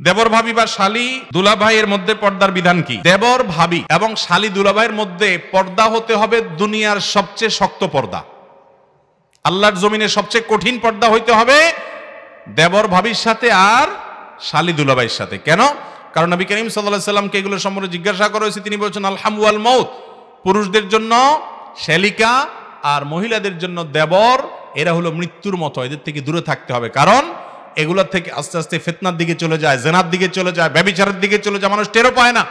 দেবর ভাবি বা শালী দুলাভাইয়ের মধ্যে পর্দার বিধান কি? দেবর ভাবি এবং শালী দুলাভাইয়ের মধ্যে পর্দা হতে হবে দুনিয়ার সবচেয়ে শক্ত পর্দা, আল্লাহর জমিনে সবচেয়ে কঠিন পর্দা হইতে হবে দেবর ভাবির সাথে আর শালী দুলাভাইয়ের সাথে। কেন? কারণ নবী করিম সাল্লাল্লাহু আলাইহি সাল্লামকে এগুলো সম্পর্কে জিজ্ঞাসা করা হয়েছে, তিনি বলেছেন আল হামু ওয়াল মাউত, পুরুষদের জন্য শ্যালিকা আর মহিলাদের জন্য দেবর, এরা হলো মৃত্যুর মতো, এদের থেকে দূরে থাকতে হবে। কারণ এগুলোর থেকে আস্তে আস্তে ফিতনার দিকে চলে যায়, জেনার দিকে চলে যায়, ব্যভিচারের দিকে চলে যায়, মানুষ টেরও পায় না।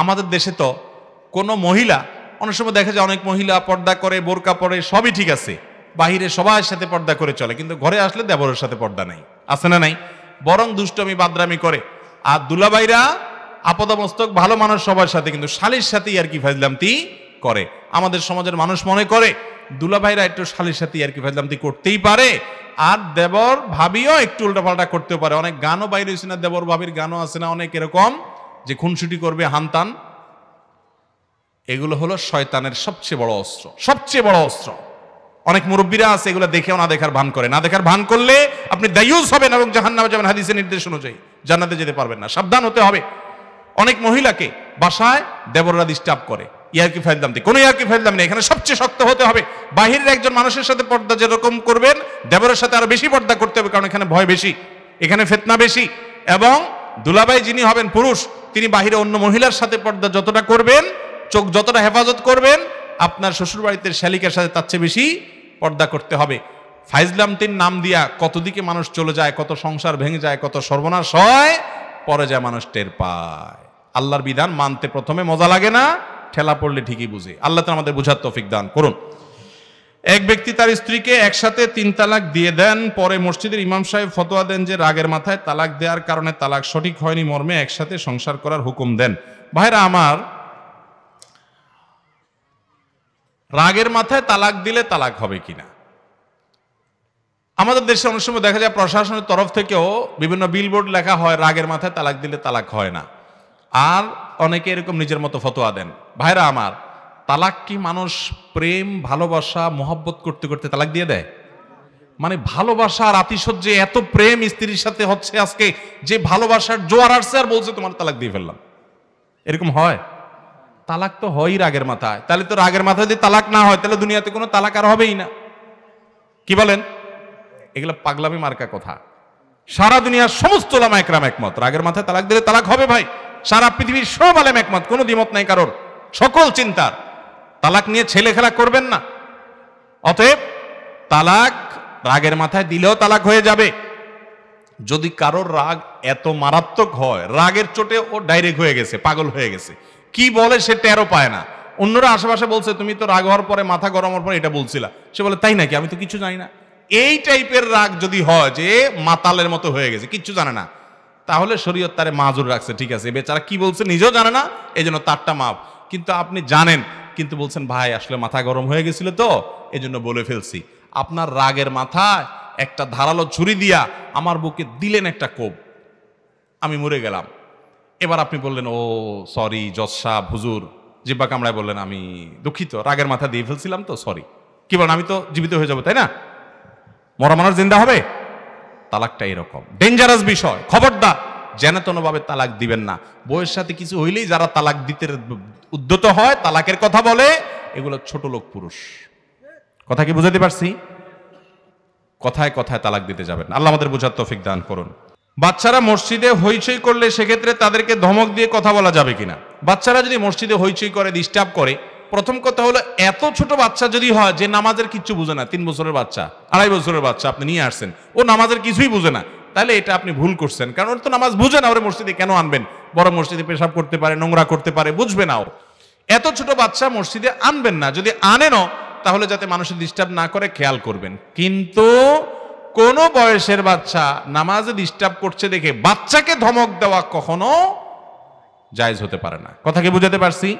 আমাদের দেশে তো কোনো মহিলা, অনেক সময় দেখা যায় অনেক মহিলা পর্দা করে, বোরকা পরে, সবই ঠিক আছে, বাহিরে সবার সাথে পর্দা করে চলে, কিন্তু ঘরে আসলে দেবরের সাথে পর্দা নাই, আছে না নাই? বরং দুষ্টমি বাদরামি করে। আর দুলাভাইরা আপদমস্তক ভালো মানুষ সবার সাথে, কিন্তু শালীর সাথেই আর কি ফাজলামতি করে। আমাদের সমাজের মানুষ মনে করে দুলাভাইরা একটু শালীর সাথে আর কি ফাজলামতি করতেই পারে, আর দেবর ভাবিও একটু উল্টাপাল্টা করতে পারে। অনেক গানও বাইরে হয়েছে না, দেবর ভাবির গানও আছে না অনেক এরকম, যে খুনসুটি করবে, হানতান। এগুলো হলো শয়তানের সবচেয়ে বড় অস্ত্র, সবচেয়ে বড় অস্ত্র। অনেক মুরব্বীরা আছে এগুলো দেখেও না দেখার ভান করে, না দেখার ভান করলে আপনি দায়ুস হবেন এবং জাহান্নামে যাবেন, হাদিসের নির্দেশ অনুযায়ী জান্নাতে যেতে পারবেন না, সাবধান হতে হবে। অনেক মহিলাকে বাসায় দেবররা ডিস্টার্ব করে, ইয়ারকি ফাজলামতি, কোনো ইয়ারকি ফাজলাম নেই, এখানে সবচেয়ে শক্ত হতে হবে। বাহিরের একজন মানুষের সাথে পর্দা যেরকম করবেন, দেবরের সাথে আরো বেশি পর্দা করতে হবে, কারণ এখানে ভয় বেশি, এখানে ফিতনা বেশি। এবং দুলাভাই যিনি হবেন পুরুষ, তিনি বাহিরে অন্য মহিলার সাথে পর্দা যতটা করবেন, চোখ যতটা হেফাজত করবেন, আপনার শ্বশুর বাড়িতে শ্যালিকার সাথে তার চেয়ে বেশি পর্দা করতে হবে। ফাইজলামতির নাম দিয়া কত দিকে মানুষ চলে যায়, কত সংসার ভেঙে যায়, কত সর্বনাশ হয়, পরে যায় মানুষ টের পায়। আল্লাহর বিধান মানতে প্রথমে মজা লাগে না, ঠেলা পড়লে ঠিকই বুঝে। আল্লাহ তাআলা আমাদের বুঝার তৌফিক দান করুন। এক ব্যক্তি তার স্ত্রীকে একসাথে 3 তালাক দিয়ে দেন, পরে মসজিদের ইমাম সাহেব ফতোয়া দেন যে রাগের মাথায় তালাক দেওয়ার কারণে তালাক সঠিক হয়নি মর্মে একসাথে সংসার করার হুকুম দেন। ভাইরা আমার, রাগের মাথায় তালাক দিলে তালাক হবে কিনা? আমাদের দেশে অনেক সময় দেখা যায় প্রশাসনের তরফ থেকেও বিভিন্ন বিলবোর্ড লেখা হয় রাগের মাথায় তালাক দিলে তালাক হয় না, আর অনেকে এরকম নিজের মতো ফতোয়া দেন। ভাইরা আমার, তালাক কি মানুষ প্রেম ভালোবাসা মোহাব্বত করতে করতে তালাক দিয়ে দেয়? মানে ভালোবাসা আর আতিশয্যে এত প্রেম স্ত্রীর সাথে হচ্ছে আজকে, যে ভালোবাসার জোয়ার আসছে আর বলছে তোমার তালাক দিয়ে ফেললাম, এরকম হয়? তালাক তো হয়ই রাগের মাথায়। তাহলে তো রাগের মাথায় যদি তালাক না হয়, তাহলে দুনিয়াতে কোনো তালাক আর হবেই না। কি বলেন? এগুলো পাগলামি মার্কা কথা। সারা দুনিয়ার সমস্ত ওলামা একরাম একমত, রাগের মাথায় তালাক দিলে তালাক হবে। ভাই, সারা পৃথিবীর সব আলেম একমত, কোনো দ্বিমত নাই কারোর। সকল চিন্তার তালাক নিয়ে ছেলে খেলা করবেন না। অতএব তালাক রাগের মাথায় দিলেও তালাক হয়ে যাবে। যদি কারোর রাগ এত মারাত্মক হয়, রাগের চোটে ও ডাইরেক্ট হয়ে গেছে, পাগল হয়ে গেছে, কি বলে সে টেরও পায় না। অন্যরা আশেপাশে বলছে তুমি তো রাগ হওয়ার পরে, মাথা গরম হওয়ার পরে এটা বলছিলা, সে বলে তাই নাকি, আমি তো কিছু জানি না। এই টাইপের রাগ যদি হয় যে মাতালের মতো হয়ে গেছে, কিচ্ছু জানে না, তাহলে শরীয়ত তারে মাজুর রাখছে, ঠিক আছে বেচারা কি বলছে নিজেও জানে না, এই জন্য তারটা মাপ। কিন্তু আপনি জানেন, কিন্তু বলছেন ভাই আসলে মাথা গরম হয়ে গেছিল তো এই জন্য বলে ফেলছি। আপনার রাগের মাথায় একটা ধারালো ছুরি দিয়া আমার বুকে দিলেন একটা কোপ, আমি মরে গেলাম। এবার আপনি বললেন ও সরি জজ সাহেব হুজুর, জিব্বা কামড়ায় বললেন আমি দুঃখিত, রাগের মাথা দিয়ে ফেলছিলাম তো, সরি। কি বলেন, আমি তো জীবিত হয়ে যাবো, তাই না? মরা মানুষ জিন্দা হবে? তালাকটা এরকম ডেঞ্জারাস বিষয়, খবরদার যেন তেনভাবে তালাক দিবেন না। বউয়ের সাথে কিছু হইলেই যারা তালাক দিতে উদ্যত হয়, তালাকের কথা বলে, এগুলো ছোট লোক পুরুষ। কথা কি বুঝাতে পারছি? কথায় কথায় তালাক দিতে যাবেন। আল্লাহ আমাদের বোঝার তৌফিক দান করুন। বাচ্চারা মসজিদে হইচই করলে সেক্ষেত্রে তাদেরকে ধমক দিয়ে কথা বলা যাবে কিনা? বাচ্চারা যদি মসজিদে হইচই করে, ডিস্টার্ব করে, প্রথম কথা হলো এত ছোট বাচ্চা যদি হয় যে নামাজের কিচ্ছু বুঝে না, 3 বছরের বাচ্চা, 2.5 বছরের বাচ্চা আপনি নিয়ে আসছেন, ও নামাজের কিছুই বুঝে না, তাহলে এটা আপনি ভুল করছেন। কারণ ওর তো নামাজ বুঝে না, ওরে মসজিদে কেন আনবেন? বড় মসজিদে পেশাব করতে পারে, নোংরা করতে পারে, বুঝবে না ও। এত ছোট বাচ্চা মসজিদে আনবেন না, যদি আনেনও তাহলে যাতে মানুষের ডিস্টার্ব না করে খেয়াল করবেন। কিন্তু কোন বয়সের বাচ্চা নামাজে ডিস্টার্ব করছে দেখে বাচ্চাকে ধমক দেওয়া কখনো জায়েজ হতে পারে না। কথা কি বুঝাতে পারছি?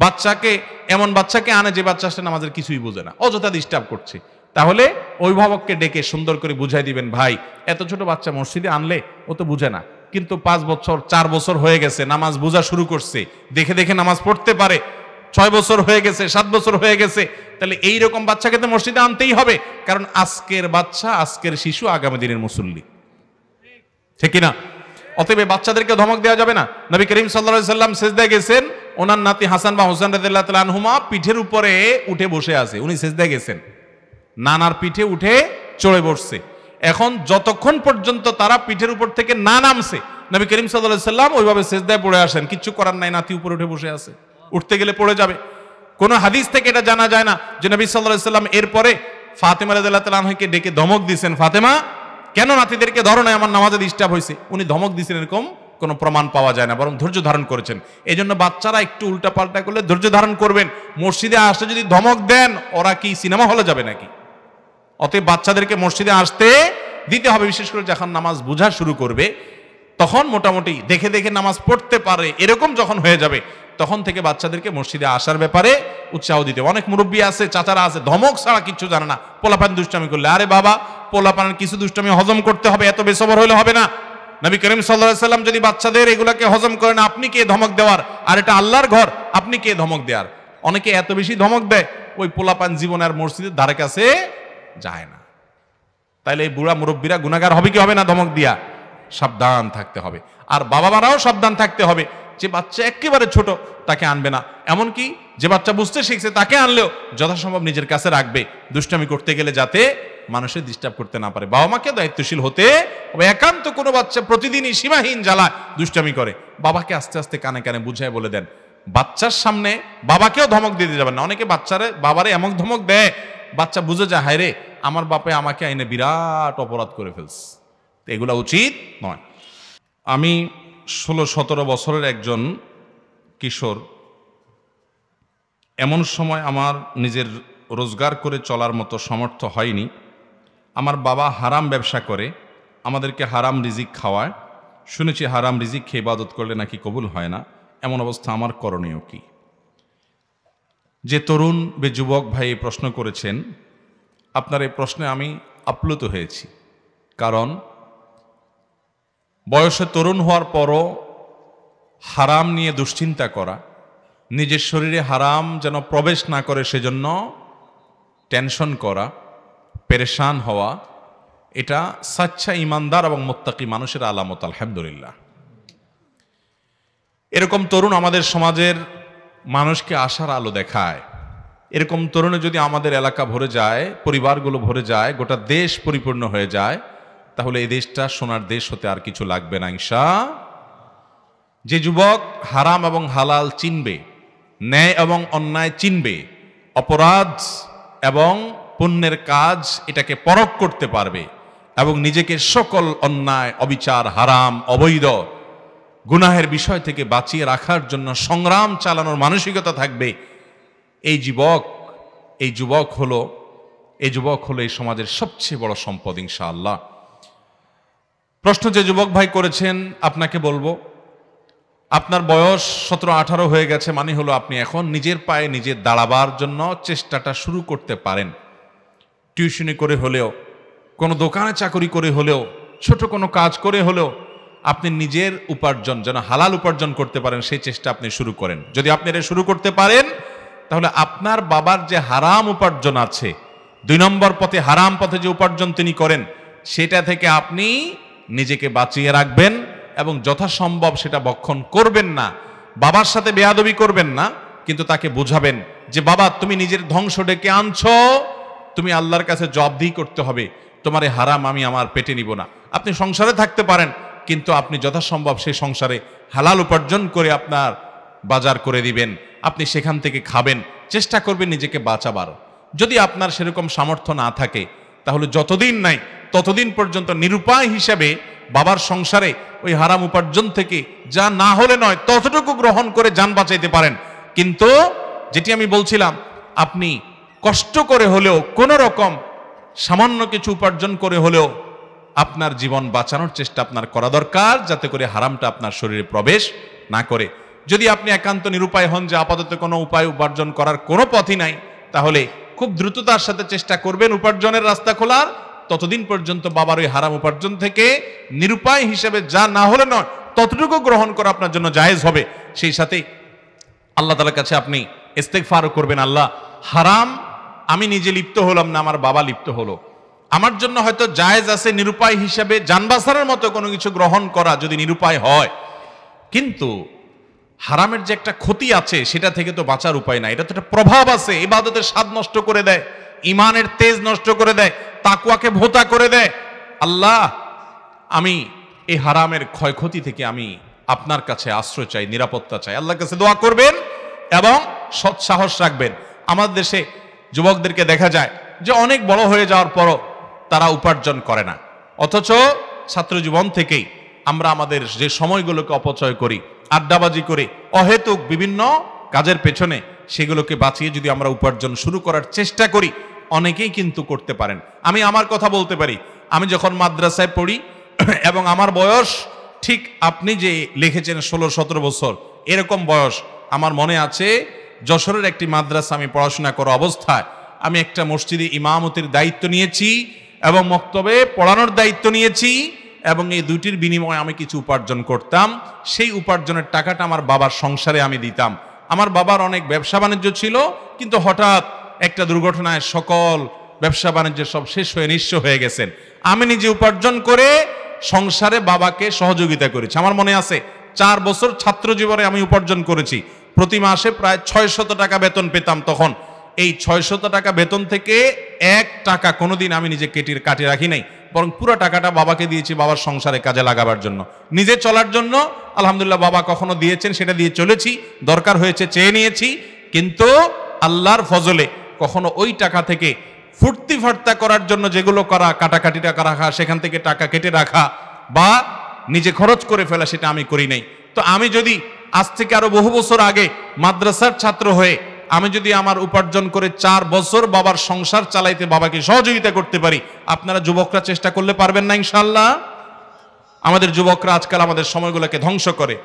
বাচ্চাকে, এমন বাচ্চাকে আনে যে বাচ্চা আসলে নামাজের কিছুই বোঝে না, অযথা ডিস্টার্ব করছে, তাহলে অভিভাবককে ডেকে সুন্দর করে বুঝাই দিবেন, ভাই এত ছোট বাচ্চা মসজিদে আনলে ও তো বুঝে না, কিন্তু 5 বছর 4 বছর হয়ে গেছে, নামাজ বোঝা শুরু করছে, দেখে দেখে নামাজ পড়তে পারে, 6 বছর হয়ে গেছে, 7 বছর হয়ে গেছে, তাহলে এইরকম বাচ্চাকে তো মসজিদে আনতেই হবে। কারণ আজকের বাচ্চা, আজকের শিশু আগামী দিনের মুসল্লি, ঠিক কিনা? অতএব বাচ্চাদেরকে ধমক দেওয়া যাবে না। নবী করিম সাল্লাল্লাহু আলাইহি সাল্লাম সিজদায় গেছেন, ওনার নাতি হাসান বা হোসেন রাদিয়াল্লাহু তাআলা আনহুমা পিঠের উপরে উঠে বসে আছে, উনি সিজদায় গেছেন, নানার পিঠে উঠে চড়ে বসছে। এখন যতক্ষণ পর্যন্ত তারা পিঠের উপর থেকে না নামছে, নবী করিম সাল্লাল্লাহু আলাইহি সাল্লাম ওইভাবে সিজদায় পড়ে আসেন, কিচ্ছু করার নাই, নাতি উপরে উঠে বসে আছে, উঠতে গেলে পড়ে যাবে। কোন হাদিস থেকে এটা জানা যায় না যে নবী সাল্লাল্লাহু আলাইহি সাল্লাম এরপরে ফাতেমা রাদিয়াল্লাহু তাআলা আনহাকে ডেকে ধমক দিয়েছেন, ফাতেমা কেন নাতিদেরকে ধরো না, আমার নামাজে ডিস্টার্ব হয়েছে। উনি ধমক দিয়েছেন এরকম কোনো প্রমাণ পাওয়া যায় না, বরং ধৈর্য ধারণ করেছেন। এই জন্য বাচ্চারা একটু উল্টা পাল্টা করলে ধৈর্য ধারণ করবেন। মসজিদে আসতে যদি ধমক দেন, ওরা কি সিনেমা হলে যাবে নাকি? অতএব বাচ্চাদেরকে মসজিদে আসতে দিতে হবে, বিশেষ করে যখন নামাজ বোঝা শুরু করবে, তখন মোটামুটি দেখে দেখে নামাজ পড়তে পারে এরকম যখন হয়ে যাবে, তখন থেকে বাচ্চাদেরকে মসজিদে আসার ব্যাপারে উৎসাহ দিতে। অনেক মুরব্বী আছে, চাচারা আছে, ধমক ছাড়া কিচ্ছু জানে না, পোলাপান দুষ্টামি করলে। আরে বাবা, পোলাপানের কিছু দুষ্টামি হজম করতে হবে, এত বেসবর হলে হবে না। নবী করিম সাল্লাল্লাহু আলাইহি সাল্লাম যদি বাচ্চাদের এগুলাকে হজম করেন, আপনি কে ধমক দেওয়ার? আর এটা আল্লাহর ঘর, আপনি কে ধমক দেওয়ার? অনেকে এত বেশি ধমক দেয়, ওই পোলাপান জীবনে আর মসজিদের ধারে কাছে যায় না। তাইলে এই বুড়া মুরব্বীরা গুনাহগার হবে কি হবে না? ধমক দিয়া সাবধান থাকতে হবে। আর বাবা মারাও সাবধান থাকতে হবে, যে বাচ্চা একেবারে ছোট তাকে আনবে না, এমনকি যে বাচ্চা বুঝতে শিখছে তাকে আনলেও যথাসম্ভব নিজের কাছে রাখবে, দুষ্টামি করতে গেলে যাতে মানুষের ডিস্টার্ব করতে না পারে। বাবা মাকে দায়িত্বশীল হতে হবে। একান্ত কোনো বাচ্চা প্রতিদিনই সীমাহীন জ্বালায় দুষ্টামি করে, বাবাকে আস্তে আস্তে কানে কানে বুঝায় বলে দেন। বাচ্চার সামনে বাবাকেও ধমক দিতে যাবেন না। অনেকে বাবারে এমন ধমক দেয়, বাচ্চা বুঝে যায়, হায় রে আমার বাপে আমাকে আইনে বিরাট অপরাধ করে ফেলছে। এগুলা উচিত নয়। আমি 16-17 বছরের একজন কিশোর। এমন সময় আমার নিজের রোজগার করে চলার মতো সামর্থ্য হয়নি। আমার বাবা হারাম ব্যবসা করে, আমাদেরকে হারাম রিজিক খাওয়ায়। শুনেছি হারাম রিজিক খেয়ে ইবাদত করলে নাকি কবুল হয় না। এমন অবস্থা আমার করণীয় কি? যে তরুণ বে যুবক ভাই এই প্রশ্ন করেছেন, আপনার এই প্রশ্নে আমি আপ্লুত হয়েছি। কারণ বয়সে তরুণ হওয়ার পরও হারাম নিয়ে দুশ্চিন্তা করা, নিজের শরীরে হারাম যেন প্রবেশ না করে সেজন্য টেনশন করা, পেরেশান হওয়া, এটা সাচ্চা ইমানদার এবং মুত্তাকি মানুষের আলামত। আলহামদুলিল্লাহ, এরকম তরুণ আমাদের সমাজের মানুষকে আশার আলো দেখায়। এরকম তরুণে যদি আমাদের এলাকা ভরে যায়, পরিবারগুলো ভরে যায়, গোটা দেশ পরিপূর্ণ হয়ে যায়, তাহলে এই দেশটা সোনার দেশ হতে আর কিছু লাগবে না ইনশাআল্লাহ। যে যুবক হারাম এবং হালাল চিনবে, ন্যায় এবং অন্যায় চিনবে, অপরাধ এবং পুণ্যের কাজ এটাকে পরখ করতে পারবে এবং নিজেকে সকল অন্যায়, অবিচার, হারাম, অবৈধ, গুনাহের বিষয় থেকে বাঁচিয়ে রাখার জন্য সংগ্রাম চালানোর মানসিকতা থাকবে, এই যুবক হলো এই সমাজের সবচেয়ে বড় সম্পদ ইনশাআল্লাহ। প্রশ্ন যে যুবক ভাই করেছেন, আপনাকে বলবো, আপনার বয়স 17-18 হয়ে গেছে, মানে হলো আপনি এখন নিজের পায়ে নিজে দাঁড়াবার জন্য চেষ্টাটা শুরু করতে পারেন। টিউশনি করে হলেও, কোনো দোকানে চাকরি করে হলেও, ছোট কোনো কাজ করে হলেও আপনি নিজের উপার্জন যেন হালাল উপার্জন করতে পারেন, সেই চেষ্টা আপনি শুরু করেন। যদি আপনি এটা শুরু করতে পারেন, তাহলে আপনার বাবার যে হারাম উপার্জন আছে, 2 নম্বর পথে হারাম পথে যে উপার্জন তিনি করেন, সেটা থেকে আপনি নিজেকে বাঁচিয়ে রাখবেন এবং যথাসম্ভব সেটা ভক্ষণ করবেন না। বাবার সাথে বেয়াদবি করবেন না, কিন্তু তাকে বুঝাবেন যে বাবা, তুমি নিজের ধ্বংস ডেকে আনছো, তুমি আল্লাহর কাছে জবাবদিহি করতে হবে, তোমার এই হারাম আমি আমার পেটে নিব না। আপনি সংসারে থাকতে পারেন, কিন্তু আপনি যথাসম্ভব সেই সংসারে হালাল উপার্জন করে আপনার বাজার করে দিবেন, আপনি সেখান থেকে খাবেন, চেষ্টা করবেন নিজেকে বাঁচাবার। যদি আপনার সেরকম সামর্থ্য না থাকে, তাহলে যতদিন নাই ততদিন পর্যন্ত নিরুপায় হিসাবে বাবার সংসারে ওই হারাম উপার্জন থেকে যা না হলে নয় ততটুকু গ্রহণ করে যান বাঁচাইতে পারেন। কিন্তু যেটি আমি বলছিলাম, আপনি কষ্ট করে হলেও, কোনো রকম সামান্য কিছু উপার্জন করে হলেও আপনার জীবন বাঁচানোর চেষ্টা আপনার করা দরকার, যাতে করে হারামটা আপনার শরীরে প্রবেশ না করে। যদি আপনি একান্ত নিরুপায় হন যে আপাতত কোনো উপায় উপার্জন করার কোনো পথই নাই, তাহলে খুব দ্রুততার সাথে চেষ্টা করবেন উপার্জনের রাস্তা খোলার। ততদিন পর্যন্ত বাবার ওই হারাম উপার্জন থেকে নিরুপায় হিসেবে যা না হলে নয় ততটুকু গ্রহণ করা আপনার জন্য জায়েজ হবে। সেই সাথে আল্লাহ তাআলার কাছে আপনি ইস্তেগফার করবেন, আল্লাহ, হারাম আমি নিজে লিপ্ত হলাম না, আমার বাবা লিপ্ত হলো, আমার জন্য হয়তো জায়েজ আছে নিরুপায় হিসাবে জান বাঁচানোর মতো কোনো কিছু গ্রহণ করা যদি নিরুপায় হয়, কিন্তু হারামের যে একটা ক্ষতি আছে সেটা থেকে তো বাঁচার উপায় নাই। এটা তো একটা প্রভাব আছে, ইবাদতের স্বাদ নষ্ট করে দেয়, ইমানের তেজ নষ্ট করে দেয়, তাকওয়াকে ভোঁতা করে দেয়। আল্লাহ, আমি এই হারামের ক্ষয়ক্ষতি থেকে আমি আপনার কাছে আশ্রয় চাই, নিরাপত্তা চাই। আল্লাহর কাছে দোয়া করবেন এবং সৎ সাহস রাখবেন। আমাদের দেশে যুবকদেরকে দেখা যায় যে অনেক বড় হয়ে যাওয়ার পরও তারা উপার্জন করে না, অথচ ছাত্র জীবন থেকেই আমরা আমাদের যে সময়গুলোকে অপচয় করি, আড্ডাবাজি করে, অহেতুক বিভিন্ন কাজের পেছনে, সেগুলোকে বাঁচিয়ে যদি আমরা উপার্জন শুরু করার চেষ্টা করি, অনেকেই কিন্তু করতে পারেন। আমি আমার কথা বলতে পারি, আমি যখন মাদ্রাসায় পড়ি এবং আমার বয়স ঠিক আপনি যে লিখেছেন 16-17 বছর, এরকম বয়স আমার মনে আছে। যশোরের একটি মাদ্রাসা আমি পড়াশোনা করা অবস্থায় আমি একটা মসজিদে ইমামতির দায়িত্ব নিয়েছি এবং মক্তবে পড়ানোর দায়িত্ব নিয়েছি, এবং এই দুইটির বিনিময়ে আমি কিছু উপার্জন করতাম। সেই উপার্জনের টাকাটা আমার বাবার সংসারে আমি দিতাম। আমার বাবার অনেক ব্যবসা বাণিজ্য ছিল, কিন্তু হঠাৎ একটা দুর্ঘটনায় সকল ব্যবসা বাণিজ্য সব শেষ হয়ে নিঃস্ব হয়ে গেছেন। আমি নিজে উপার্জন করে সংসারে বাবাকে সহযোগিতা করেছি। আমার মনে আছে 4 বছর ছাত্র জীবনে আমি উপার্জন করেছি। প্রতি মাসে প্রায় 600 টাকা বেতন পেতাম তখন। এই 600 টাকা বেতন থেকে 1 টাকা কোনোদিন আমি নিজে কাটি রাখি নাই, বরং পুরো টাকাটা বাবাকে দিয়েছি বাবার সংসারে কাজে লাগাবার জন্য, নিজে চলার জন্য। আলহামদুলিল্লাহ, বাবা কখনো দিয়েছেন সেটা দিয়ে চলেছি, দরকার হয়েছে চেয়ে নিয়েছি, কিন্তু আল্লাহর ফজলে কখনো ওই টাকা থেকে ফুর্তি ফার্তা করার জন্য যেগুলো করা, কাটাকাটি টাকা রাখা, সেখান থেকে টাকা কেটে রাখা বা নিজে খরচ করে ফেলা, সেটা আমি করি নাই। তো আমি যদি আজ থেকে আরো বহু বছর আগে মাদ্রাসার ছাত্র হয়ে আমি যদি আমার উপার্জন করে 4 বছর বাবার সংসার চালাইতে বাবাকে সহযোগিতা করতে পারি, আপনারা যুবকরা চেষ্টা করলে পারবেন না ইনশাআল্লাহ? আমাদের যুবকরা আজকাল আমাদের সময়গুলোকে ধ্বংস করে।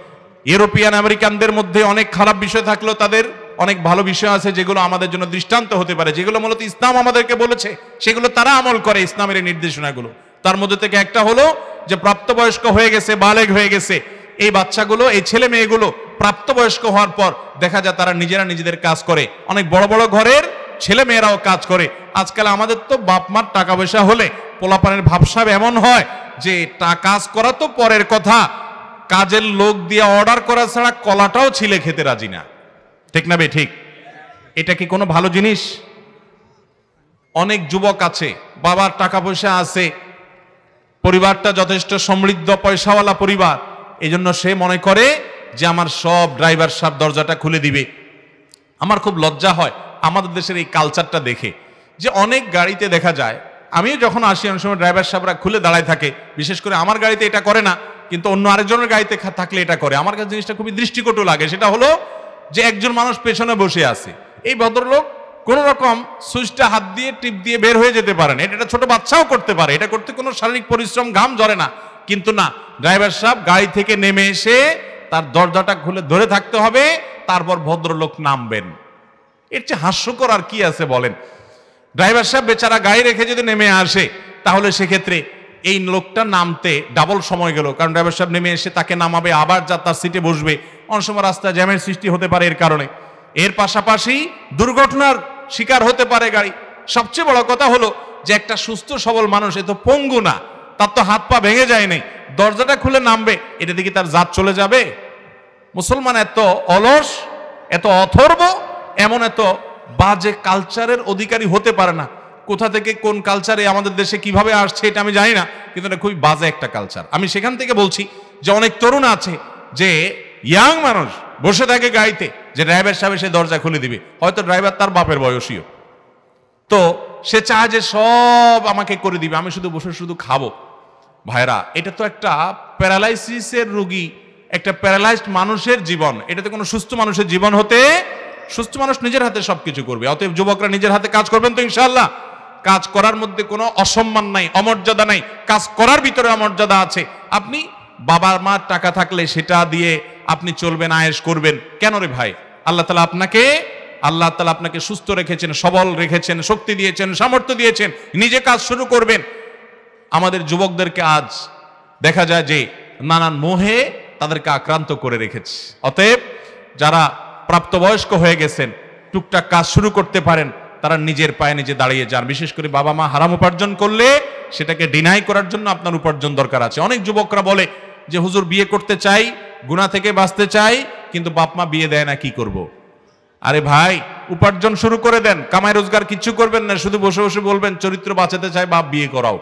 ইউরোপিয়ান আমেরিকানদের মধ্যে অনেক খারাপ বিষয় থাকলেও তাদের অনেক ভালো বিষয় আছে যেগুলো আমাদের জন্য দৃষ্টান্ত হতে পারে, যেগুলো মূলত ইসলাম আমাদেরকে বলেছে, সেগুলো তারা আমল করে, ইসলামের এই নির্দেশনাগুলো। তার মধ্যে থেকে একটা হলো যে প্রাপ্তবয়স্ক হয়ে গেছে, বালেগ হয়ে গেছে, এই বাচ্চাগুলো, এই ছেলে মেয়েগুলো প্রাপ্তবয়স্ক হওয়ার পর দেখা যায় তারা নিজেরা নিজেদের কাজ করে। অনেক বড় বড় ঘরের ছেলে মেয়েরাও কাজ করে। আজকাল আমাদের তো বাপ মার টাকা পয়সা হলে পোলাপানের ভাবসাব এমন হয় যে কাজ করা তো পরের কথা, কাজের লোক দিয়ে অর্ডার করা ছাড়া কলাটাও ছিলে খেতে রাজি না। ঠিক না বে ঠিক? এটা কি কোনো ভালো জিনিস? অনেক যুবক আছে, বাবার টাকা পয়সা আছে, পরিবারটা যথেষ্ট সমৃদ্ধ পয়সাওয়ালা পরিবার, এই জন্য সে মনে করে যে আমার সব ড্রাইভার সাহেব দরজাটা খুলে দিবে। আমার খুব লজ্জা হয় আমাদের দেশের এই কালচারটা দেখে, যে অনেক গাড়িতে দেখা যায়, আমিও যখন আসি অনেক সময় ড্রাইভার সাহেবরা খুলে দাঁড়ায় থাকে, বিশেষ করে আমার গাড়িতে এটা করে না, কিন্তু অন্য আরেকজনের গাড়িতে থাকলে এটা করে। আমার কাছে জিনিসটা খুবই দৃষ্টিকটু লাগে। সেটা হলো যে একজন মানুষ পেছনে বসে আছে, এই ভদ্রলোক কোন রকম সুইচটা হাত দিয়ে টিপ দিয়ে বের হয়ে যেতে পারেন, এটা ছোট বাচ্চাও করতে পারে, এটা করতে কোনো শারীরিক পরিশ্রম, ঘাম ঝরে না। কিন্তু না, ড্রাইভার সাহেব গাড়ি থেকে নেমে এসে তার দরজাটা খুলে ধরে থাকতে হবে, তারপর ভদ্রলোক নামবেন। এর চেয়ে হাস্যকর আর কি আছে বলেন? ড্রাইভার সাহেব বেচারা গাড়ি রেখে যদি নেমে আসে, তাহলে সেক্ষেত্রে এই লোকটা নামতে ডাবল সময় গেল, কারণ ড্রাইভার সাহেব নেমে এসে তাকে নামাবে, আবার যা তার সিটে বসবে, অনেক সময় রাস্তায় জ্যামের সৃষ্টি হতে পারে এর কারণে। এর পাশাপাশি দুর্ঘটনার শিকার হতে পারে গাড়ি। সবচেয়ে বড় কথা হলো যে একটা সুস্থ সবল মানুষ, এ তো পঙ্গু না, তার তো হাত পা ভেঙে যায় নাই, দরজাটা খুলে নামবে, এটা দিকে তার জাত চলে যাবে? মুসলমান এত অলস, এত অথর্ব, এমন এত বাজে কালচারের অধিকারী হতে পারে না। কোথা থেকে কোন কালচারে আমাদের দেশে কিভাবে আসছে এটা আমি জানি না, কিন্তু এটা খুবই বাজে একটা কালচার। আমি সেখান থেকে বলছি যে অনেক তরুণ আছে যে ইয়াং মানুষ বসে থাকে গাড়িতে, যে ড্রাইভার সাহেব সে দরজা খুলে দিবে, হয়তো ড্রাইভার তার বাপের বয়সীও, তো সে চায় যে সব আমাকে করে দিবে, আমি শুধু বসে শুধু খাবো। ভাইরা, এটা তো একটা প্যারালাইসিসের রোগী, একটা প্যারালাইজড মানুষের জীবন। এটাতে কোনো সুস্থ মানুষের জীবন হতে, সুস্থ মানুষ নিজের হাতে সবকিছু করবে। অতএব যুবকরা নিজের হাতে কাজ করবেন তো ইনশাআল্লাহ। কাজ করার মধ্যে কোনো অসম্মান নাই, অমর্যাদা নাই, কাজ করার ভিতরে অমর্যাদা আছে। আপনি বাবার মার টাকা থাকলে সেটা দিয়ে আপনি চলবেন, আয়েশ করবেন কেন রে ভাই? আল্লাহ তাআলা আপনাকে সুস্থ রেখেছেন, সবল রেখেছেন, শক্তি দিয়েছেন, সামর্থ্য দিয়েছেন, নিজে কাজ শুরু করবেন। আমাদের যুবকদেরকে আজ দেখা যায় যে নানান মোহে তাদেরকে আক্রান্ত করে রেখেছে। অতএব যারা প্রাপ্তবয়স্ক হয়ে গেছেন, টুকটাক কাজ শুরু করতে পারেন, তারা নিজের পায়ে নিজে দাঁড়িয়ে যান। বিশেষ করে বাবা মা হারাম উপার্জন করলে সেটাকে ডিনাই করার জন্য আপনার উপার্জন দরকার আছে। অনেক যুবকরা বলে যে হুজুর বিয়ে করতে চাই, গুনাহ থেকে বাঁচতে চাই, কিন্তু বাপ মা বিয়ে দেয় না, কি করব? আরে ভাই, উপার্জন শুরু করে দেন, কামাই রোজগার কিচ্ছু করবেন না, শুধু বসে বসে বলবেন চরিত্র বাঁচাতে চাই, বাপ বিয়ে করাও,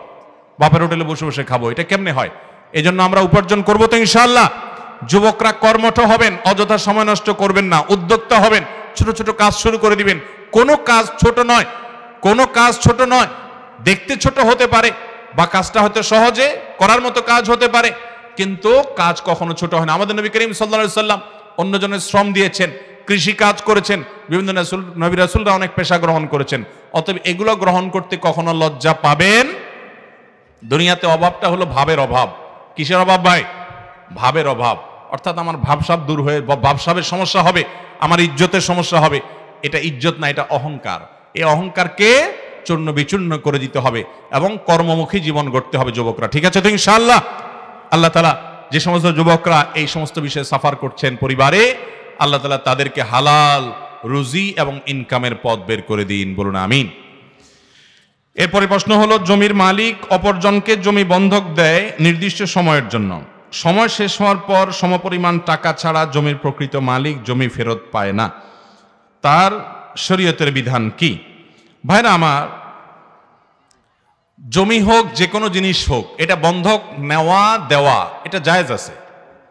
বাপের হোটেলে বসে বসে খাবো, এটা কেমনে হয়? এজন্য আমরা উপার্জন করবো তো ইনশাআল্লাহ। যুবকরা কর্মঠ হবেন, অযথা সময় নষ্ট করবেন না, উদ্যোক্তা হবেন, ছোট ছোট কাজ শুরু করে দিবেন। কোনো কাজ ছোট নয়, কোনো কাজ ছোট নয়। দেখতে ছোট হতে পারে বা কাজটা হয়তো সহজে করার মতো কাজ হতে পারে, কিন্তু কাজ কখনো ছোট হয় না। আমাদের নবী করিম সাল্লাল্লাহু আলাইহি সাল্লাম অন্যজনের শ্রম দিয়েছেন, কৃষি কাজ করেছেন, বিভিন্ন নবী রাসূলরা অনেক পেশা গ্রহণ করেছেন। অতএব এগুলো গ্রহণ করতে কখনো লজ্জা পাবেন। দুনিয়াতে অভাবটা হলো ভাবের অভাব। কিসের অভাব ভাই? ভাবের অভাব। অর্থাৎ আমার ভাবসাব দূর হয়ে, ভাবসাবের সমস্যা হবে, আমার ইজ্জতের সমস্যা হবে। এটা ইজ্জত না, এটা অহংকার। এই অহংকারকে চূর্ণ বিচূর্ণ করে দিতে হবে এবং কর্মমুখী জীবন গড়তে হবে যুবকরা। ঠিক আছে তো ইনশাআল্লাহ? আল্লাহ তাআলা যে সমস্ত যুবকরা এই সমস্ত বিষয়ে সাফার করছেন পরিবারে, আল্লাহ তাআলা তাদেরকে হালাল রুজি এবং ইনকামের পথ বের করে দিন, বলুন আমিন। এরপরে প্রশ্ন হলো, জমির মালিক অপরজনকে জমি বন্ধক দেয় নির্দিষ্ট সময়ের জন্য, সময় শেষ হওয়ার পর সমপরিমাণ টাকা ছাড়া জমির প্রকৃত মালিক জমি ফেরত পায় না, তার শরীয়তের বিধান কি? ভাইরা আমার, জমি হোক যে কোনো জিনিস হোক, এটা বন্ধক নেওয়া দেওয়া এটা জায়েজ আছে।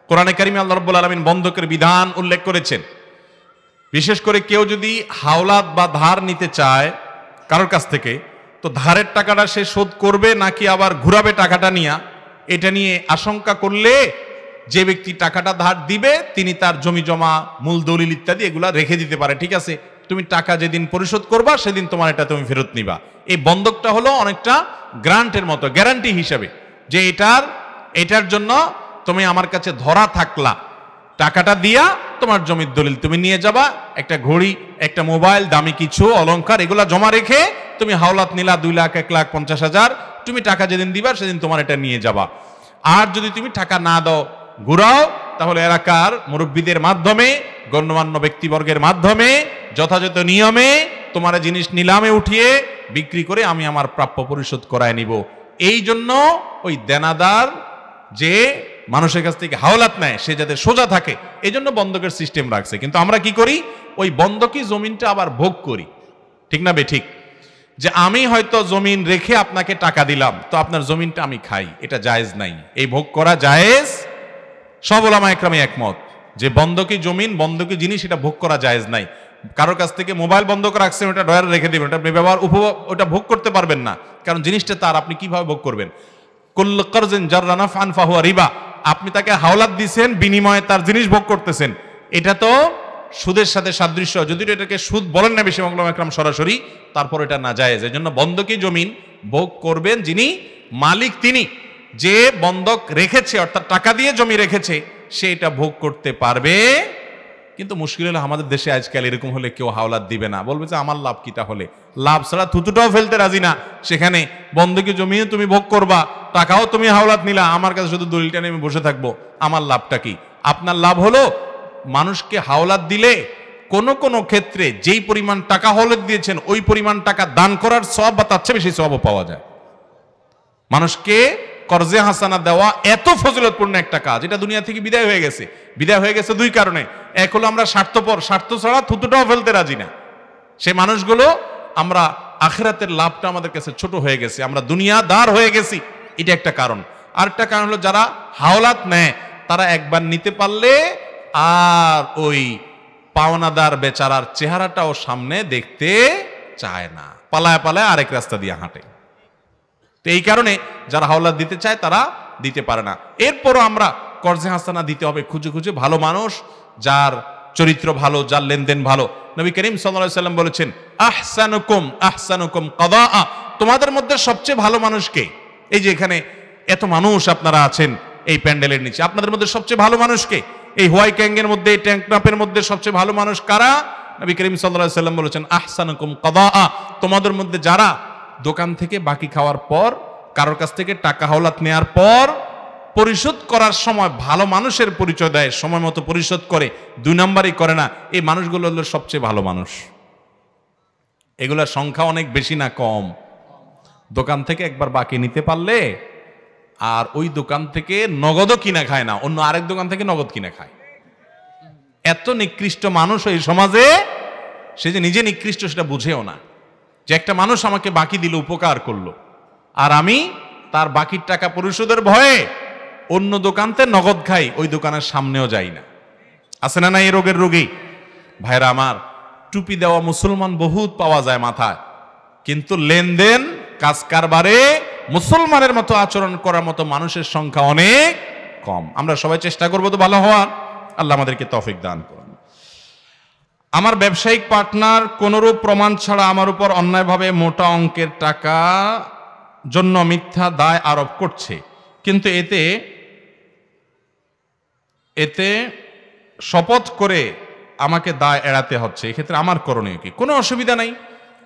কোরআনে কারিমে আল্লাহ রাব্বুল আলামিন বন্ধকের বিধান উল্লেখ করেছেন। বিশেষ করে কেউ যদি হাওলাত বা ধার নিতে চায় কারোর কাছ থেকে, তো ধারের টাকাটা সে শোধ করবে নাকি আবার ঘুরাবে টাকাটা নিয়ে, এটা নিয়ে আশঙ্কা করলে যে ব্যক্তি টাকাটা ধার দিবে তিনি তার জমি জমা, মূল দলিল ইত্যাদি এগুলা রেখে দিতে পারে। ঠিক আছে, তুমি টাকা যেদিন পরিশোধ করবা সেদিন তোমার এটা তুমি ফেরত নিবা। এই বন্ধকটা হলো অনেকটা গ্রান্টের মতো, গ্যারান্টি হিসাবে, যে এটার জন্য তুমি আমার কাছে ধরা থাকলা, টাকাটা দিয়া তোমার জমির দলিল তুমি নিয়ে যাবা, একটা ঘড়ি, একটা মোবাইল, দামি কিছু অলংকার এগুলা জমা রেখে তুমি হাওলাত নিলা 2 লাখ, 1,50,000, তুমি টাকা যেদিন দিবা সেদিন তোমার এটা নিয়ে যাবা। আর যদি তুমি টাকা না দাও, ঘুরাও, তাহলে এলাকার মুরব্বীদের মাধ্যমে, গণ্যমান্য ব্যক্তিবর্গের মাধ্যমে যথাযথ নিয়মে তোমার জিনিস নিলামে উঠিয়ে বিক্রি করে আমি আমার প্রাপ্য পরিশোধ করায় নিব। এই জন্য ওই দেনাদার যে মানুষের কাছ থেকে হাওলাত নেয় সে যাতে সোজা থাকে, এই জন্য বন্ধকের সিস্টেম রাখছে। কিন্তু আমরা কি করি? ওই বন্ধকি জমিনটা আবার ভোগ করি। ঠিক না বে ঠিক? যে আমি হয়তো জমিন রেখে আপনাকে টাকা দিলাম, তো আপনার জমিনটা আমি খাই, এটা জায়েজ নাই। এই ভোগ করা জায়েজ, সব উলামা একরামে একমত যে বন্ধকি জমিন, বন্ধকি জিনিস এটা ভোগ করা জায়েজ নাই। কারোর কাছ থেকে মোবাইল বন্ধক রাখছেন, ওটা ডয়ারে রেখে দিবেন, ওটা আপনি ব্যবহার ওটা ভোগ করতে পারবেন না, কারণ জিনিসটা তার, আপনি কিভাবে ভোগ করবেন? কুল্লু কারজিন জাররা নাফআন ফাহুয়া রিবা। আপনি তাকে হাওলাত দিয়েছেন, বিনিময়ে তার জিনিস ভোগ করতেছেন, এটা তো সুদের সাথে সাদৃশ্য। যদিও এটাকে সুদ বলেন না বেশি উলামা একরাম সরাসরি, তারপর এটা নাজায়েজ। এজন্য বন্ধকি জমিন ভোগ করবেন যিনি মালিক, তিনি যে বন্ধক রেখেছে, অর্থাৎ টাকা দিয়ে জমি রেখেছে, সে এটা ভোগ করতে পারবে। কিন্তু মুশকিল হলো আমাদের দেশে আজকাল এরকম হলে কেউ হাওলাত দিবে না, বলবে যে আমার লাভ কি? তাহলে লাভ ছাড়া থুতুটাও ফেলতে রাজি না। সেখানে বন্ধকি জমিও তুমি ভোগ করবা, টাকাও তুমি হাওলাত নিলা, আমার কাছে শুধু দলিলটা নিয়ে আমি বসে থাকবো, আমার লাভটা কি? আপনার লাভ হলো মানুষকে হাওলাত দিলে কোন কোন ক্ষেত্রে যেই পরিমাণ টাকা হাওলাত দিয়েছেন ওই পরিমাণ টাকা দান করার সওয়াব বা তার চেয়ে বেশি সওয়াবও পাওয়া যায়। মানুষকে কর্জে হাসানা দেওয়া এত ফজিলতপূর্ণ একটা কাজ, এটা দুনিয়া থেকে বিদায় হয়ে গেছে। বিদায় হয়ে গেছে দুই কারণে। এক হলো আমরা স্বার্থপর, স্বার্থ ছাড়া থুতুটাও ফেলতে রাজি না। সেই মানুষগুলো, আমরা আখিরাতের লাভটা আমাদের কাছে ছোট হয়ে গেছে, আমরা দুনিয়াদার হয়ে গেছি, এটা একটা কারণ। আরেকটা কারণ হলো যারা হাওলাত নেয় তারা একবার নিতে পারলে আর ওই পাওনাদার বেচারার চেহারাটাও সামনে দেখতে চায় না, পালায় পালায় আরেক রাস্তা দিয়ে হাঁটে। তো এই কারণে যারা হাওলাত দিতে চায় তারা দিতে পারে না। এরপরও আমরা কর্জে হাসানা দিতে হবে খুঁজে খুঁজে, ভালো মানুষ, যার চরিত্র ভালো, যার লেনদেন ভালো। নবী করিম সাল্লাল্লাহু আলাইহি সাল্লাম বলেছেন, আহসানুকুম কাদাআ, তোমাদের মধ্যে সবচেয়ে ভালো মানুষ কে? এই যে এখানে এত মানুষ আপনারা আছেন এই প্যান্ডেলের নিচে, আপনাদের মধ্যে সবচেয়ে ভালো মানুষ কে? এই হোয়াই ক্যাঙ্গের মধ্যে, এই ট্যাঙ্ক ট্রাপের মধ্যে সবচেয়ে ভালো মানুষ কারা? নবী করিম সাল্লাল্লাহু আলাইহি সাল্লাম বলেছেন, আহসানুকুম কাদাআ, তোমাদের মধ্যে যারা দোকান থেকে বাকি খাওয়ার পর, কারোর কাছ থেকে টাকা হাওলাত নেওয়ার পর পরিশোধ করার সময় ভালো মানুষের পরিচয় দেয়, সময় মতো পরিশোধ করে, 2 নাম্বারই করে না, এই মানুষগুলো হলো সবচেয়ে ভালো মানুষ। এগুলোর সংখ্যা অনেক বেশি না কম? দোকান থেকে একবার বাকি নিতে পারলে আর ওই দোকান থেকে নগদও কিনা খায় না, অন্য আরেক দোকান থেকে নগদ কিনে খায়। এত নিকৃষ্ট মানুষ এই সমাজে, সে যে নিজে নিকৃষ্ট সেটা বুঝেও না, যে একটা মানুষ আমাকে বাকি দিল, উপকার করলো, আর আমি তার বাকির টাকা পরিশোধের ভয়ে অন্য দোকানতে নগদ খাই, ওই দোকানের সামনেও যাই না। আছে না এই রোগের রোগী? ভাইরা আমার, টুপি দেওয়া মুসলমান বহুত পাওয়া যায় মাথায়, কিন্তু লেনদেন কাজ কারবারে মুসলমানের মতো আচরণ করার মতো মানুষের সংখ্যা অনেক কম। আমরা সবাই চেষ্টা করবো তো ভালো হওয়ার। আল্লাহ আমাদেরকে তৌফিক দান করুন। আমার ব্যবসায়িক পার্টনার কোনরূপ প্রমাণ ছাড়া আমার উপর অন্যায়ভাবে মোটা অঙ্কের টাকা জন্য মিথ্যা দায় আরোপ করছে, কিন্তু এতে শপথ করে আমাকে দায় এড়াতে হচ্ছে। এক্ষেত্রে আমার করণীয় কি? কোনো অসুবিধা নাই।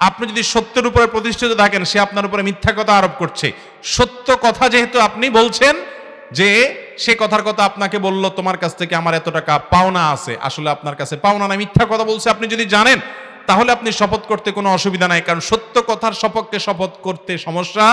আপনি যদি সত্যের উপরে প্রতিষ্ঠিত থাকেন, সে আপনার উপরে মিথ্যা কথা আরোপ করছে, সত্য কথা যেহেতু আপনি বলছেন, যে সে কথার কথা আপনাকে বলল তোমার কাছ থেকে আমার এত টাকা পাওনা আছে, আসলে আপনার কাছে পাওনা নাই, মিথ্যা কথা বলছে, আপনি যদি জানেন, তাহলে আপনি শপথ করতে কোনো অসুবিধা নাই, কারণ সত্য কথার সপক্ষে শপথ করতে সমস্যা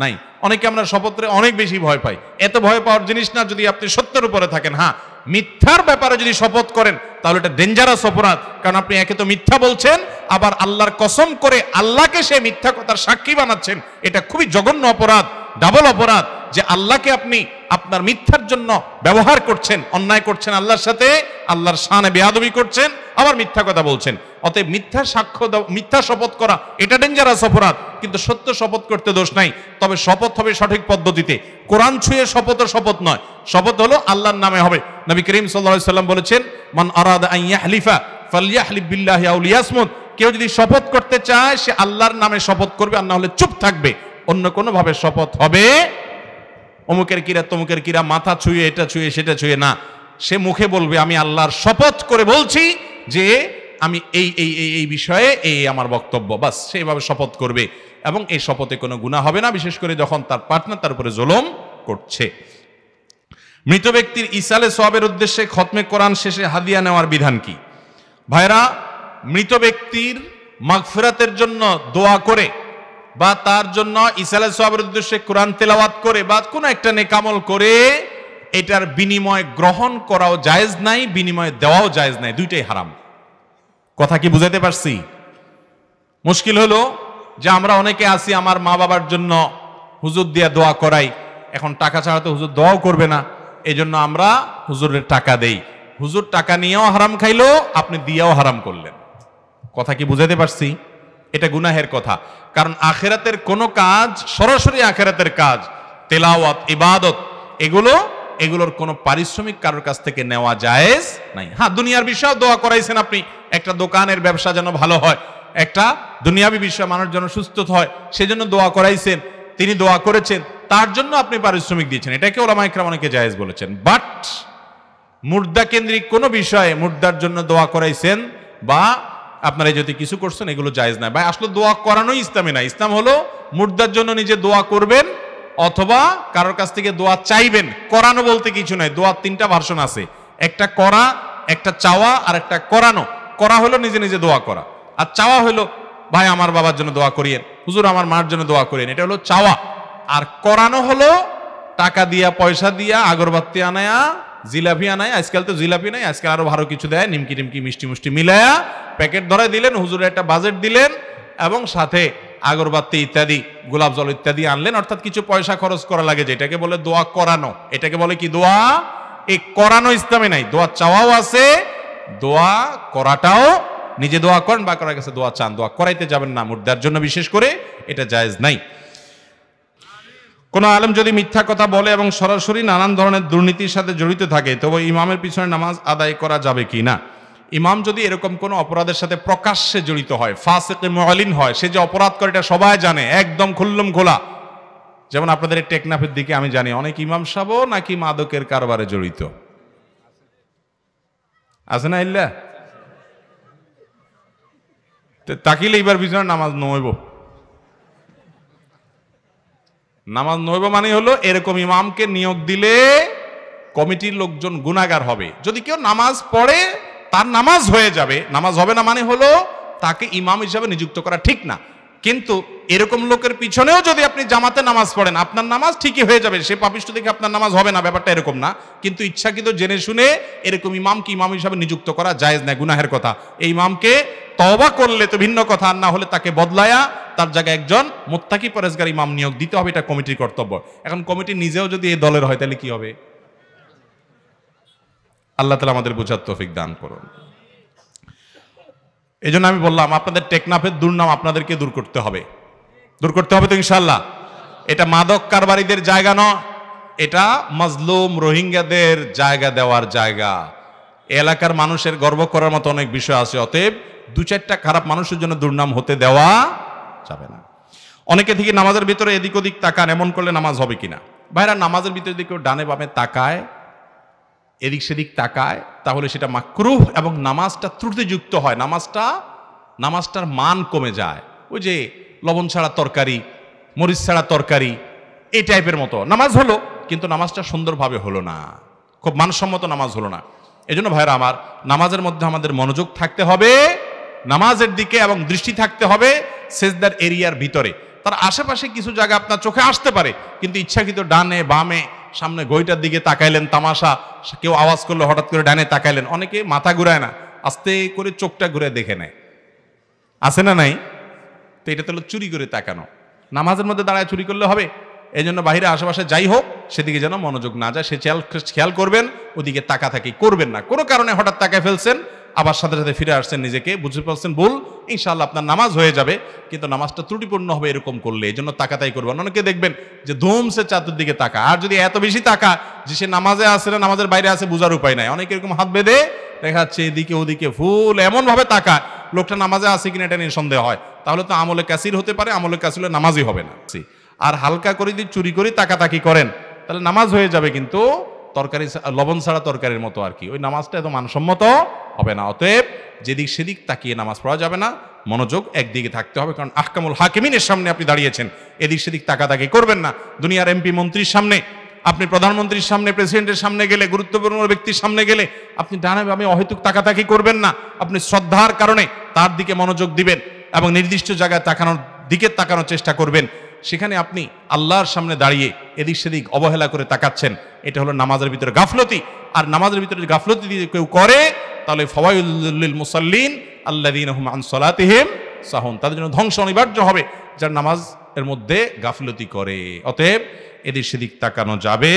নাই। অনেকে আমরা শপথে অনেক বেশি ভয় পাই, এত ভয় পাওয়ার জিনিস না যদি আপনি সত্যের উপরে থাকেন। হ্যাঁ, মিথ্যার ব্যাপারে যদি শপথ করেন তাহলে এটা ডেঞ্জারাস অপরাধ, কারণ আপনি একে তো মিথ্যা বলছেন, আবার আল্লাহর কসম করে আল্লাহকে সে মিথ্যা কথার সাক্ষী বানাচ্ছেন। এটা খুবই জঘন্য অপরাধ, ডাবল অপরাধ, যে আল্লাহকে আপনি আপনার মিথ্যার জন্য ব্যবহার করছেন, অন্যায় করছেন আল্লাহর সাথে, আল্লাহর শানে বেয়াদবি করছেন, আবার মিথ্যা কথা বলছেন। অতএব মিথ্যা সাক্ষ্য দাও, মিথ্যা শপথ করা এটা ডেঞ্জারাস অপরাধ, কিন্তু সত্য শপথ করতে দোষ নাই। তবে শপথ হবে সঠিক পদ্ধতিতে, কোরআন ছুঁয়ে শপথ নয়, শপথ হলো আল্লাহর নামে হবে। নবী করিম সাল্লাল্লাহু আলাইহি সাল্লাম বলেছেন, মান আরাদা আন ইয়াহলিফা ফালইয়াহলিফ বিল্লাহি আও লিয়াসমুত। কেউ যদি শপথ করতে চায় সে আল্লাহর নামে শপথ করবে, আর না হলে চুপ থাকবে। অন্য কোনো ভাবে শপথ হবে অমুকের কিরা তমুকের কিরা, মাথা ছুঁয়ে এটা ছুঁয়ে সেটা ছুঁয়ে না, সে মুখে বলবে আমি আল্লাহর শপথ করে বলছি যে আমি এই বিষয়ে এই আমার বক্তব্য, বাস সেইভাবে শপথ করবে, এবং এই শপথে কোনো গুনাহ হবে না, বিশেষ করে যখন তার পার্টনার তার উপরে জুলুম করছে। মৃত ব্যক্তির ইসালে সওয়াবের উদ্দেশ্যে খতমে কোরআন শেষে হাদিয়া নেওয়ার বিধান কি? ভাইরা, মৃত ব্যক্তির মাগফিরাতের জন্য দোয়া করে বা তার জন্য ইসালে সওয়াবের উদ্দেশ্যে কোরআন তেলাওয়াত করে বা কোনো একটা নেক আমল করে এটার বিনিময় গ্রহণ করাও জায়েজ নাই, বিনিময় দেওয়াও জায়েজ নাই, দুইটাই হারাম। কথা কি বুঝাতে পারছি? মুশকিল হলো যে আমরা অনেকে আছি, আমার মা বাবার জন্য হুজুর দিয়া দোয়া করাই, এখন টাকা ছাড়া তো হুজুর দোয়াও করবে না, এই জন্য আমরা হুজুরের টাকা দেই। হুজুর টাকা নিয়েও হারাম খাইলো, আপনি দিয়েও হারাম করলেন। কথা কি বুঝাতে পারছি? এটা গুনাহের কথা, কারণ আখেরাতের কোনো কাজ, সরাসরি আখেরাতের কাজ, তেলাওয়াত, ইবাদত, এগুলোর কোনো পারিশ্রমিক কারোর কাছ থেকে নেওয়া জায়েজ নাই। হ্যাঁ, দুনিয়ার বিষয়ে দোয়া করাইছেন আপনি, একটা দোকানের ব্যবসা যেন ভালো হয়, একটা দুনিয়াবি বিষয় মানুষ যেন সুস্থ হয়, সেজন্য দোয়া করাইছেন, তিনি দোয়া করেছেন, তার জন্য আপনি পারিশ্রমিক দিয়েছেন, এটাকে ওলামা ইকরাম অনেকে জায়েজ বলেছেন। বাট মুর্দা কেন্দ্রিক কোনো বিষয়ে মুর্দার জন্য দোয়া করাইছেন বা আপনারা যদি কিছু করছেন, এগুলো জায়েজ না। ভাই, আসলে দোয়া করানোই ইসলামে না। ইসলাম হলো মুর্দার জন্য নিজে দোয়া করবেন অথবা কারোর কাছ থেকে দোয়া চাইবেন। করানো বলতে কিছু নাই, দোয়ার তিনটা ভার্সন আছে, একটা করা, একটা চাওয়া, আর একটা করানো। করা হলো নিজে নিজে দোয়া করা, আর চাওয়া হলো ভাই আমার বাবার জন্য দোয়া করিয়েন, হুজুর আমার মার জন্য দোয়া করিয়েন, এটা হলো চাওয়া। আর করানো হলো টাকা দিয়া, পয়সা দিয়া, আগরবাতি আনায়া, জিলাপি আনায়, আজকাল তো জিলাপি নাই, আজকাল আরো ভালো কিছু দেয়, নিমকি টিমকি মিষ্টি মুষ্টি মিলায়া প্যাকেট ধরে দিলেন, হুজুরের একটা বাজেট দিলেন, এবং সাথে আগরবাতি ইত্যাদি, গোলাপ জল ইত্যাদি আনলেন, অর্থাৎ কিছু পয়সা খরচ করা লাগে, যেটাকে বলে দোয়া করানো। এটাকে বলে কি? দোয়া। এই করানো ইসলামে নাই। দোয়া চাওয়াও আছে, দোয়া করাটাও, নিজে দোয়া করেন বা কারোর কাছে দোয়া চান, দোয়া করাইতে যাবেন না মুর্দার জন্য, বিশেষ করে এটা জায়েজ নাই। কোন আলেম যদি মিথ্যা কথা বলে এবং সরাসরি নানান ধরনের দুর্নীতির সাথে জড়িত থাকে, তবে ইমামের পিছনে নামাজ আদায় করা যাবে কি না? ইমাম যদি এরকম কোন অপরাধের সাথে প্রকাশ্যে জড়িত হয়, ফাসিক মুআলিন হয়, সে যে অপরাধ করে এটা সবাই জানে, একদম খুল্লম খোলা। যেমন আপনাদের এই টেকনাফের দিকে আমি জানি অনেক ইমাম সাহেব নাকি মাদকের কারবারে জড়িত আছে না? ইল্লা তাকিলে এবার পিছনে নামাজ নইব, নামাজ নইব মানে হলো এরকম ইমামকে নিয়োগ দিলে কমিটির লোকজন গুনাহগার হবে। যদি কেউ নামাজ পড়ে তার নামাজ হয়ে যাবে, নামাজ হবে না মানে হলো তাকে ইমাম হিসাবে নিযুক্ত করা ঠিক না। কিন্তু এরকম লোকের পিছনেও যদি আপনি জামাতে নামাজ পড়েন, আপনার নামাজ ঠিকই হয়ে যাবে, সে পাপিষ্ঠ দেখে আপনার নামাজ হবে না, ব্যাপারটা এরকম না। কিন্তু ইচ্ছাকৃত জেনে শুনে এরকম ইমামকে ইমাম হিসাবে নিযুক্ত করা জায়েজ না, গুনাহের কথা। এই ইমামকে তওবা করলে তো ভিন্ন কথা, আর না হলে তাকে বদলায়া তার জায়গায় একজন মুত্তাকি পরেজগার ইমাম নিয়োগ দিতে হবে, এটা কমিটির কর্তব্য। এখন কমিটি নিজেও যদি এই দলের হয় তাহলে কি হবে? আল্লাহ তাআলা আমাদের বোঝার তৌফিক দান করুন। এই জন্য আমি বললাম আপনাদের টেকনাফের দুর্নাম আপনাদেরকে দূর করতে হবে, দূর করতে হবে তো ইনশাল্লাহ। এটা মাদক কারবারিদের জায়গা নয়, এটা মাজলুম রোহিঙ্গাদের জায়গা দেওয়ার জায়গা। এলাকার মানুষের গর্ব করার মতো অনেক বিষয় আছে, অতএব দু চারটা খারাপ মানুষের জন্য দুর্নাম হতে দেওয়া যাবে না। অনেকে থেকে নামাজের ভিতরে এদিক ওদিক তাকান, এমন করলে নামাজ হবে কিনা? ভাইরা, নামাজের ভিতরে যদি কেউ ডানে বামে তাকায়, এদিক সেদিক তাকায়, তাহলে সেটা মাকরুহ এবং নামাজটা ত্রুটিযুক্ত হয়, নামাজটার মান কমে যায়। ওই যে লবণ ছাড়া তরকারি, মরিচ ছাড়া তরকারি, এই টাইপের মতো নামাজ হলো, কিন্তু নামাজটা সুন্দরভাবে হলো না, খুব মানসম্মত নামাজ হলো না। এই জন্য ভাইরা আমার, নামাজের মধ্যে আমাদের মনোযোগ থাকতে হবে নামাজের দিকে, এবং দৃষ্টি থাকতে হবে সেজদার এরিয়ার ভিতরে। তার আশেপাশে কিছু জায়গা আপনার চোখে আসতে পারে, কিন্তু ইচ্ছাকৃত ডানে বামে সামনে গইটার দিকে তাকাইলেন, তামাশা, কেউ আওয়াজ করলো হঠাৎ করে ডানে তাকাইলেন। অনেকে মাথা ঘুরায় না, আস্তে করে চোখটা ঘুরে দেখে নেয়, আছে না নাই? তো এটা তো চুরি করে তাকানো। নামাজের মধ্যে দাঁড়ায় চুরি করলে হবে? এই জন্য বাহিরে আশেপাশে যাই হোক, সেদিকে যেন মনোযোগ না যায়, সে খেয়াল করবেন, ওদিকে তাকাতাকি করবেন না। কোনো কারণে হঠাৎ তাকায় ফেলছেন, আবার সাথে সাথে ফিরে আসছেন, নিজেকে বুঝতে পারছেন ভুল, ইনশাআল্লাহ আপনার নামাজ হয়ে যাবে, কিন্তু নামাজটা ত্রুটিপূর্ণ হবে এরকম করলে। এই জন্য তাকাতাই করবেন। অনেকে দেখবেন যে ধুমসে চাতুর্দিকে তাকা, আর যদি এত বেশি তাকা যে সে নামাজে আসে না নামাজের বাইরে আছে, বোঝার উপায় নাই। অনেকে এরকম হাত বেঁধে দেখা যাচ্ছে এদিকে ওদিকে ফুল এমন ভাবে তাকায়, লোকটা নামাজে আছে কিনা এটা নিয়ে সন্দেহ হয়। তাহলে তো আমলে কাসির হতে পারে, আমলে কাসির নামাজই হবে না। আর হালকা করে যদি চুরি করে তাকাতাকি করেন, তাহলে নামাজ হয়ে যাবে, কিন্তু তরকারি লবণ ছাড়া তরকারির মতো আর কি, ওই নামাজটা এত মানসম্মত হবে না। অতএব যেদিক সেদিক তাকিয়ে নামাজ পড়া যাবে না, মনোযোগ একদিকে থাকতে হবে। কারণ আহকামুল হাকিমিনের সামনে আপনি দাঁড়িয়েছেন, এদিক সেদিক তাকাতাকি করবেন না। দুনিয়ার এমপি মন্ত্রীর সামনে, আপনি প্রধানমন্ত্রীর সামনে, প্রেসিডেন্টের সামনে গেলে, গুরুত্বপূর্ণ ব্যক্তির সামনে গেলে আপনি ডানে বামে অহেতুক তাকাতাকি করবেন না। আপনি শ্রদ্ধার কারণে তার দিকে মনোযোগ দিবেন এবং নির্দিষ্ট জায়গায় তাকানোর চেষ্টা করবেন। সেখানে আপনি আল্লাহর সামনে দাঁড়িয়ে এদিক সেদিক অবহেলা করে তাকাচ্ছেন, এটা হলো নামাজের ভিতরে গাফলতি। আর নামাজের ভিতরে গাফলতি দিয়ে কেউ করে, তাহলে ফাওয়াইলুল লিল মুসাল্লিন আল্লাযীনা হুম আন সালাতিহিম সাহুন, তাদের জন্য ধ্বংস অনিবার্য হবে যারা নামাজ এর মধ্যে গাফলতি করে। অতএব এদিক সেদিক তাকানো যাবে